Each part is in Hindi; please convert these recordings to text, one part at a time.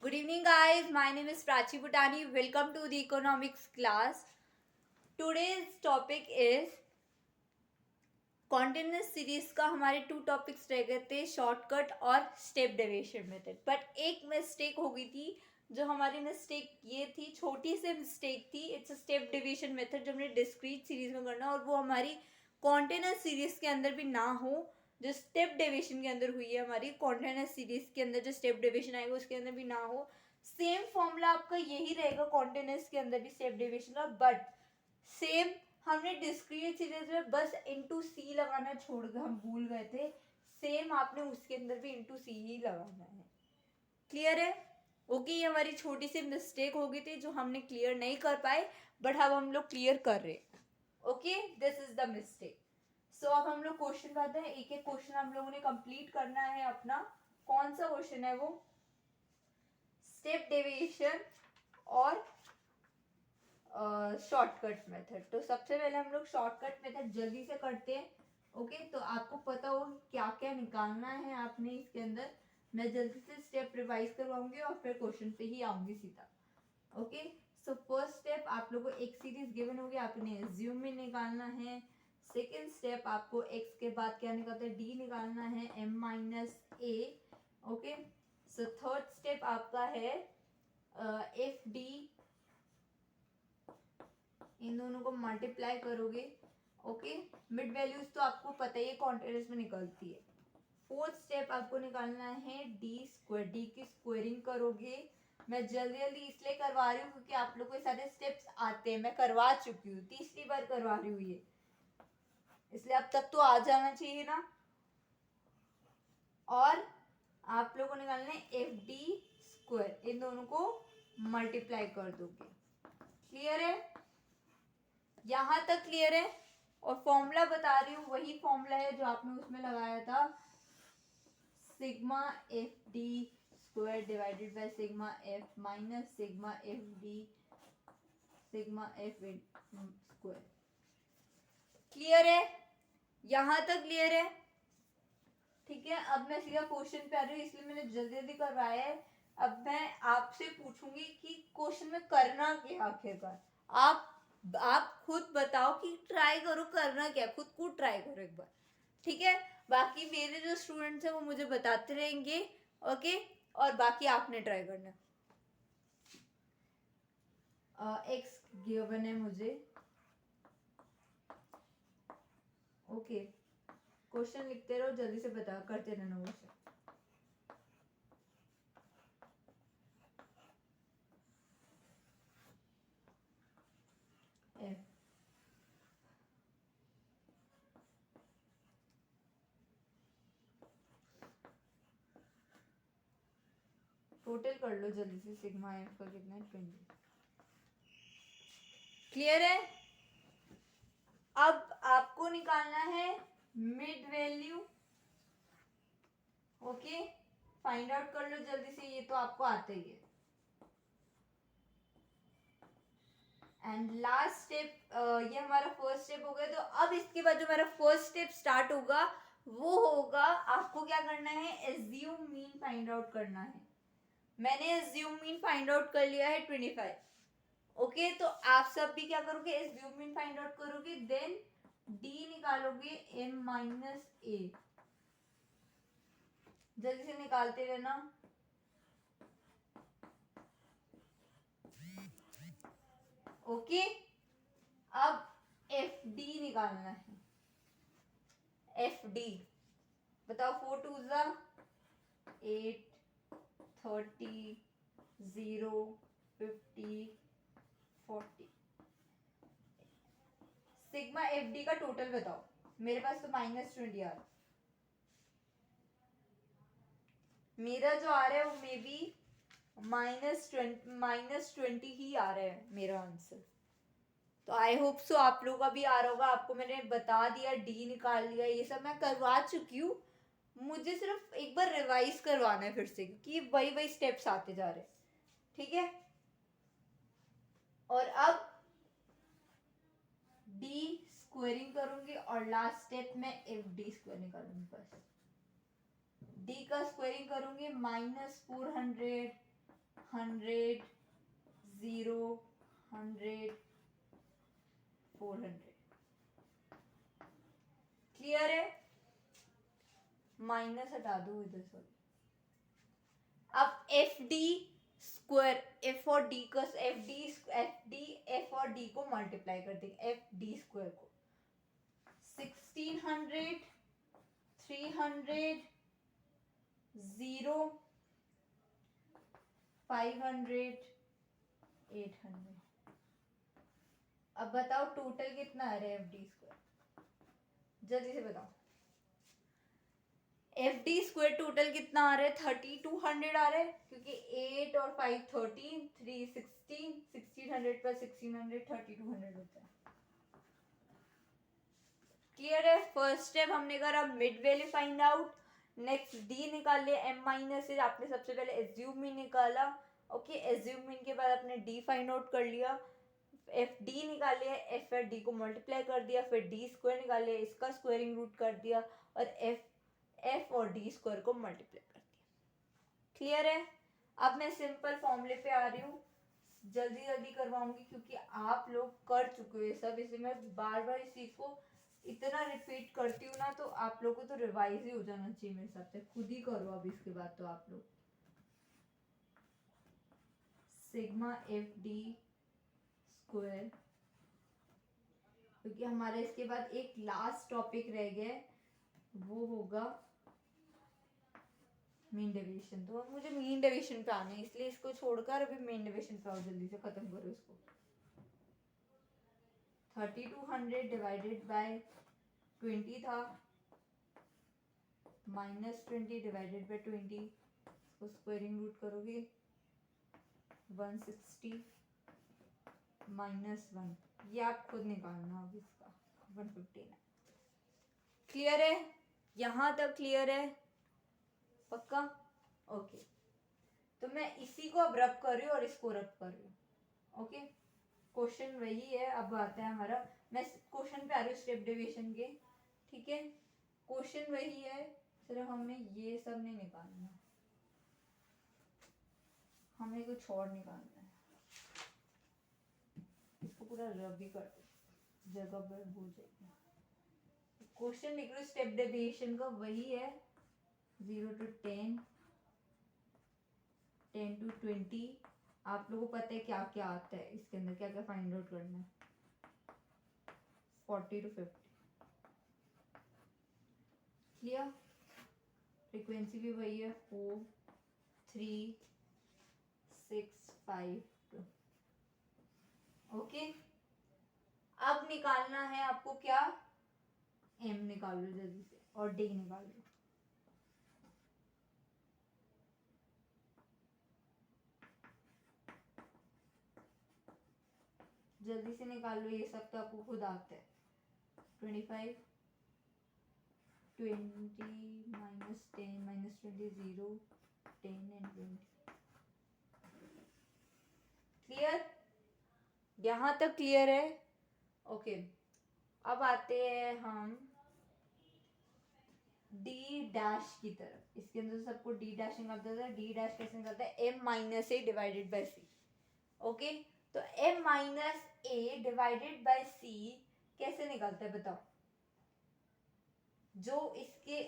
Good evening, guys. My name is Prachi Bhutani. Welcome to the economics class. Today's topic is continuous series का हमारे 2 टॉपिक्स रह गए थे, शॉर्टकट और स्टेप डेविएशन मेथड. बट एक मिस्टेक हो गई थी. जो हमारी मिस्टेक ये थी, छोटी सी मिस्टेक थी. It's a step deviation method जो हमने डिस्क्रीट सीरीज में करना और वो हमारी कॉन्टिन्यूस सीरीज के अंदर भी ना हो. जो स्टेप डेविएशन के अंदर हुई है हमारी कॉन्टिन्यूस सीरीज के अंदर, जो स्टेप डेविएशन आएगा उसके अंदर भी ना हो. सेम फॉर्मूला आपका यही रहेगा कॉन्टिन्यूस के अंदर भी स्टेप डेविएशन का, बट सेम हमने डिस्क्रीट सीरीज में बस इंटू सी लगाना छोड़ गए, हम भूल गए थे. सेम आपने उसके अंदर भी इंटू सी ही लगाना है. क्लियर है? ओके, ये हमारी छोटी सी मिस्टेक हो गई थी जो हमने क्लियर नहीं कर पाए, बट अब हम लोग क्लियर कर रहे. Okay, this is the mistake. So अब हम लोग क्वेश्चन पाते हैं. एक एक क्वेश्चन हम लोगों ने कंप्लीट करना है अपना. कौन सा क्वेश्चन है वो? स्टेप डेविएशन और शॉर्टकट मेथड. तो सबसे पहले हम लोग शॉर्टकट मेथड जल्दी से करते हैं. ओके, तो आपको पता हो क्या क्या निकालना है आपने इसके अंदर. मैं जल्दी से स्टेप रिवाइज करवाऊंगी और फिर क्वेश्चन पे ही आऊंगी सीधा. ओके, सो फर्स्ट स्टेप आप लोगों को एक सीरीज गिवन होगी, आपने एज्यूम में निकालना है. सेकेंड स्टेप आपको एक्स के बाद क्या निकालते हैं, डी निकालना है, एम माइनस ए. ओके, सो थर्ड स्टेप आपका है एफ डी, इन दोनों को मल्टीप्लाई करोगे. ओके, मिड वैल्यूज तो आपको पता ही है कॉन्टिन्यूस में निकलती है. फोर्थ स्टेप आपको निकालना है डी स्क्वायर. डी की स्क्वायरिंग करोगे. मैं जल्दी जल्दी इसलिए करवा रही हूँ क्योंकि आप लोग को सारे स्टेप्स आते हैं, मैं करवा चुकी हूँ, तीसरी बार करवा रही हूँ ये, इसलिए अब तक तो आ जाना चाहिए ना. और आप लोगों को निकालना है एफ डी स्क्वायर. इन दोनों को मल्टीप्लाई कर दोगे. क्लियर है? यहां तक क्लियर है? और फॉर्मूला बता रही हूँ, वही फॉर्मूला है जो आपने उसमें लगाया था, sigma F D square divided by sigma F minus sigma F D sigma F square. Clear है? यहां तक क्लियर है? ठीक है, अब मैं सीधा क्वेश्चन पे आ रही हूँ, इसलिए मैंने जल्दी जल्दी करवाया है. अब मैं आपसे पूछूंगी कि क्वेश्चन में करना क्या आखिरकार. आप खुद बताओ कि ट्राई करो करना क्या, खुद ट्राई करो एक बार. ठीक है, बाकी मेरे जो स्टूडेंट्स हैं वो मुझे बताते रहेंगे. ओके, और बाकी आपने ट्राई करना. एक्स गिवन है मुझे. ओके, क्वेश्चन लिखते रहो, जल्दी से बता, करते रहना क्वेश्चन. टोटल कर लो जल्दी से. सिग्मा एफ का कितना है? 20. क्लियर है? अब आपको निकालना है mid value. Okay, find out कर लो जल्दी से, ये तो आपको आते ही है. एंड लास्ट स्टेप, ये हमारा फर्स्ट स्टेप हो गया. तो अब इसके बाद जो हमारा फर्स्ट स्टेप स्टार्ट होगा वो होगा, आपको क्या करना है, एज्यूम मीन फाइंड आउट करना है. मैंने एज्यूम मीन फाइंड आउट कर लिया है 25. ओके, तो आप सब भी क्या करोगे, एज्यूम मीन फाइंड आउट करोगे, देन डी निकालोगे, एम माइनस ए. जल्दी से निकालते रहना. ओके, अब एफ डी निकालना है. एफ डी बताओ. 4 2 जा 8, 30, 0, 50, 40. सिग्मा एफ डी का टोटल बताओ. मेरे पास तो -20 आ रहा. मेरा जो आ रहा है वो मे बी -20 ही आ रहा है मेरा आंसर. तो आई होप सो आप लोगों का भी आ रहा होगा. आपको मैंने बता दिया, डी निकाल लिया, ये सब मैं करवा चुकी हूँ. मुझे सिर्फ एक बार रिवाइज करवाना है फिर से, क्योंकि वही वही स्टेप्स आते जा रहे हैं. ठीक है, और अब डी स्क्वायरिंग करूंगी और लास्ट स्टेप में एफ डी स्क्वायर निकालूंगी. बस डी का स्क्वायरिंग करूंगी, -400, 100, 0, 100, 400। क्लियर है? माइनस हटा दो इधर से। अब एफ डी स्क्वायर, एफ और डी का एफ और डी को मल्टीप्लाई कर देंगे, एफ डी स्क्वायर को 1600, 300, 0, 500, 800। अब बताओ टोटल कितना आ रहा है एफ डी स्क्वायर, जल्दी से बताओ। एफ डी स्क्वायर टोटल कितना आ रहा है? 3200 आ रहा है, क्योंकि 8 और 5 13, 3 16, 1600 प्लस 1600 3200 होता है। क्लियर है? फर्स्ट स्टेप हमने करा mid value find out. Next D निकाल लिया, एम माइनस से आपने सबसे पहले एज्यूम मीन निकाला। ओके, एज्यूम मीन के बाद आपने डी फाइंड आउट कर लिया, एफ डी निकाल लिया, एफ और डी को मल्टीप्लाई कर दिया, फिर डी स्क्वायर निकाल लिया, इसका स्क्वायरिंग रूट कर दिया, और एफ और डी स्क्वायर को मल्टीप्लाई कर दिया। क्लियर है? अब मैं सिंपल फॉर्मूले पे आ रही हूँ, जल्दी जल्दी करवाऊंगी क्योंकि आप लोग कर चुके हो सब, इसलिए मैं बार बार इस चीज को इतना रिपीट करती हूँ ना, तो आप लोगों को तो रिवाइज ही हो जाना चाहिए मेरे साथ से। खुद ही करो अब इसके बाद तो आप लोग। सिग्मा एफ डी स्क्वायर, क्योंकि हमारा इसके बाद एक लास्ट टॉपिक रह गया, वो होगा मीन डेविएशन। तो अब मुझे मीन डेविएशन पे आना है, इसलिए इसको छोड़कर अभी मीन डेविएशन पे आओ, जल्दी से खत्म करो इसको। 3200 डिवाइडेड बाय 20 था, -20 डिवाइडेड बाय 20, इसको स्क्वायरिंग रूट करोगे 160 -1, ये आप खुद निकालना अब इसका 159। क्लियर है? यहां तक क्लियर है? पक्का? ओके, तो मैं इसी को अब रब कर रही हूँ और इसको रब कर रही हूँ। ओके, क्वेश्चन वही है। अब आता है हमारा, मैं क्वेश्चन पे आ रही हूँ स्टेप डेविएशन के, ठीक है? क्वेश्चन वही है, सिर्फ हमें ये सब नहीं निकालना, हमें कुछ और निकालना है। इसको पूरा रब भी कर दो, जगह पर भूल जाएगी। क्वेश्चन लिख रही हूँ स्टेप डेविएशन का, वही है 0 to 10, 10 to 20। आप लोगों को पता है क्या क्या आता है इसके अंदर, क्या क्या फाइंड आउट करना है। 40 to 50। क्लियर? फ्रीक्वेंसी भी वही है 4, 3, 6, 5, 2। ओके, अब निकालना है आपको क्या? एम निकाल लो जल्दी से, और डी निकाल लो। जल्दी से निकाल लो, ये सब तो आपको खुद आता है। 25, 20 -10 -20 0, 10 and 20। क्लियर? यहां तक क्लियर है? ओके, अब आते हैं हम डी डैश की तरफ। इसके अंदर सबको डी डैश निकालते हैं। डी डैश कैसे निकलता है? M minus A divided by C. Okay, तो M minus A divided by C कैसे निकलता है बताओ? जो इसके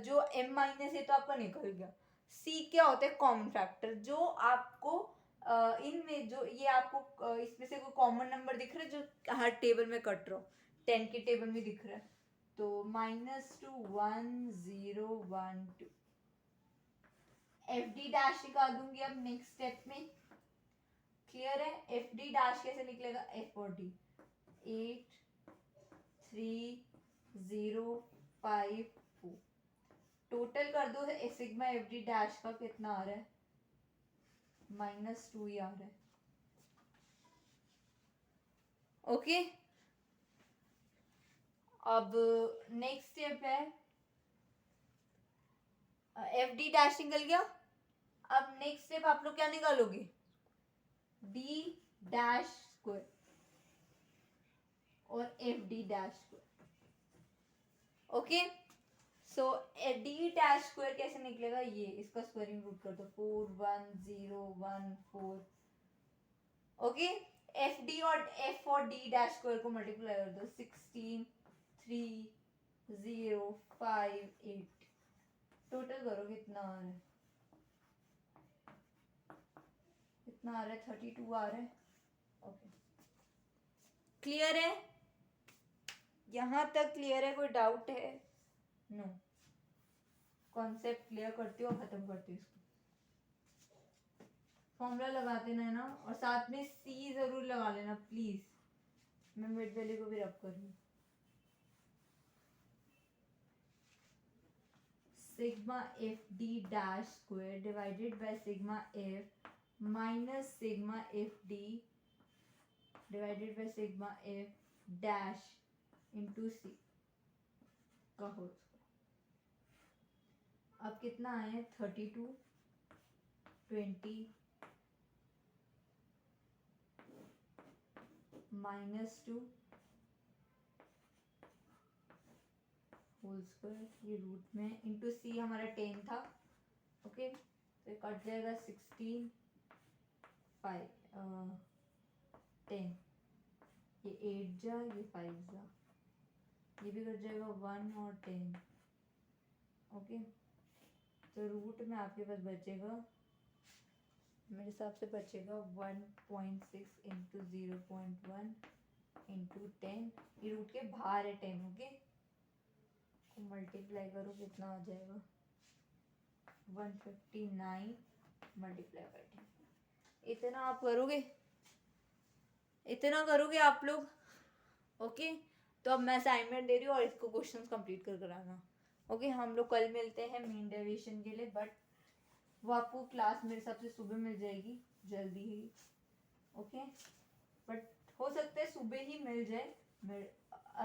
जो एम माइनस ए तो आपका निकल गया, सी क्या होता है? Common factor. जो आपको इनमें जो ये आपको इसमें से कोई कॉमन नंबर दिख रहा है जो हर टेबल में कट रहा हो, 10 के टेबल में दिख रहा है, तो -2 1 0 1 2। एफ डी डैश निकाल दूंगी अब नेक्स्ट स्टेप में। क्लियर है? एफ डी डैश कैसे निकलेगा? एफ और डी 8 3 0 5 4। टोटल कर दो सिग्मा एफ डी डैश का कितना आ रहा है? -2 ही आ रहा है। ओके, अब नेक्स्ट स्टेप है, एफ डी डैश निकल गया। अब नेक्स्ट स्टेप आप लोग क्या निकालोगे? डी डैश स्क्वायर और F D dash square. Okay, so D dash square कैसे निकलेगा, ये इसका स्क्वायरिंग रूट कर दो 41014। ओके, एफ और डी डैश स्क्वायर को मल्टीप्लाई कर दो 16305 टोटल करो कितना आ रहा है, कितना आ रहा है 32 आ रहा है। ओके क्लियर है, यहाँ तक क्लियर है, कोई डाउट है? नो, कॉन्सेप्ट क्लियर करती हो, खत्म करती हो इसको। फॉर्मूला लगा देना है ना, और साथ में सी जरूर लगा लेना प्लीज, मैं मिड वैल्यू को भी रब कर लूँ। Sigma F D dash square divided by sigma F minus sigma F D divided by sigma F dash into C का होल स्क्वायर। अब कितना आए 32 20 -2 होल स्क्वायर, ये रूट में इंटू सी हमारा 10 था। ओके तो कट जाएगा 16 5 10, ये 8 जा, ये 5 जा, ये भी कट जाएगा 1 और 10। ओके तो रूट में आपके पास बचेगा, मेरे हिसाब से बचेगा 1.6 इंटू 0.1 इंटू 10, ये रूट के बाहर है 10। ओके को मल्टीप्लाई करो कितना आ जाएगा 159 मल्टीप्लाई बाय 10। इतना आप करोगे, इतना करोगे आप लोग। ओके तो अब मैं असाइनमेंट दे रही हूँ और इसको क्वेश्चंस कंप्लीट कर कराना। ओके हम लोग कल मिलते हैं मीन डेविएशन के लिए, बट वो आपको क्लास मेरे हिसाब से सुबह मिल जाएगी जल्दी ही। ओके बट हो सकता है सुबह ही मिल जाए, मेरे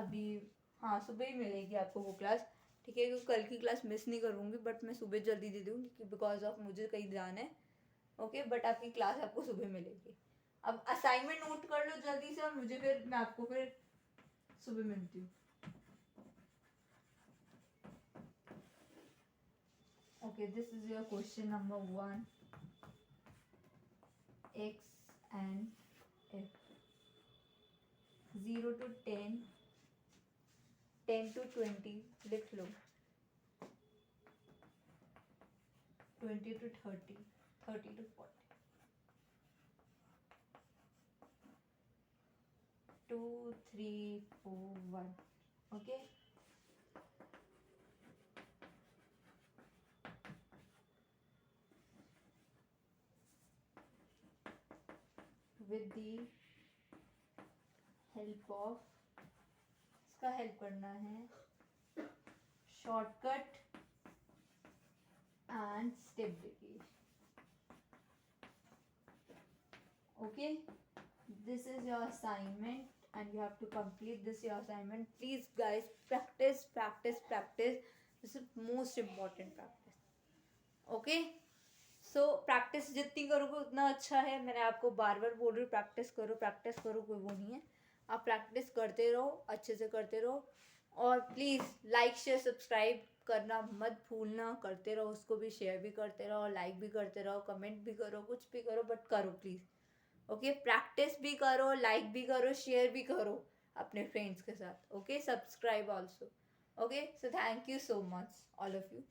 अभी हाँ सुबह ही मिलेगी आपको वो क्लास, ठीक है, क्योंकि कल की क्लास मिस नहीं करूँगी, बट मैं सुबह जल्दी दे दूँगी बिकॉज ऑफ मुझे कहीं जाना है। ओके बट आपकी क्लास आपको सुबह मिलेगी। अब असाइनमेंट नोट कर लो जल्दी से, और मुझे फिर मैं आपको फिर सुबह मिलती हूँ। Okay, this is your question number 1. X and F. 0 to 10, 10 to 20, लिख लो। 20 to 30, 30 to 40. 2, 3, 4, 1. Okay. With the help of, इसका हेल्प करना है shortcut and step deviation. Okay, this is your assignment and you have to complete this your assignment. Please guys practice practice practice, this is most important practice. Okay so practice जितनी करोगे उतना अच्छा है, मैंने आपको बार बार बोल रही हूँ प्रैक्टिस करो, कोई वो नहीं है, आप प्रैक्टिस करते रहो, अच्छे से करते रहो, और प्लीज़ लाइक शेयर सब्सक्राइब करना मत भूलना, करते रहो, उसको भी शेयर भी करते रहो, लाइक भी करते रहो, कमेंट भी करो, कुछ भी करो बट करो प्लीज़। ओके प्रैक्टिस भी करो, लाइक भी करो, शेयर भी करो अपने फ्रेंड्स के साथ। Okay subscribe also. Okay so thank you so much all of you.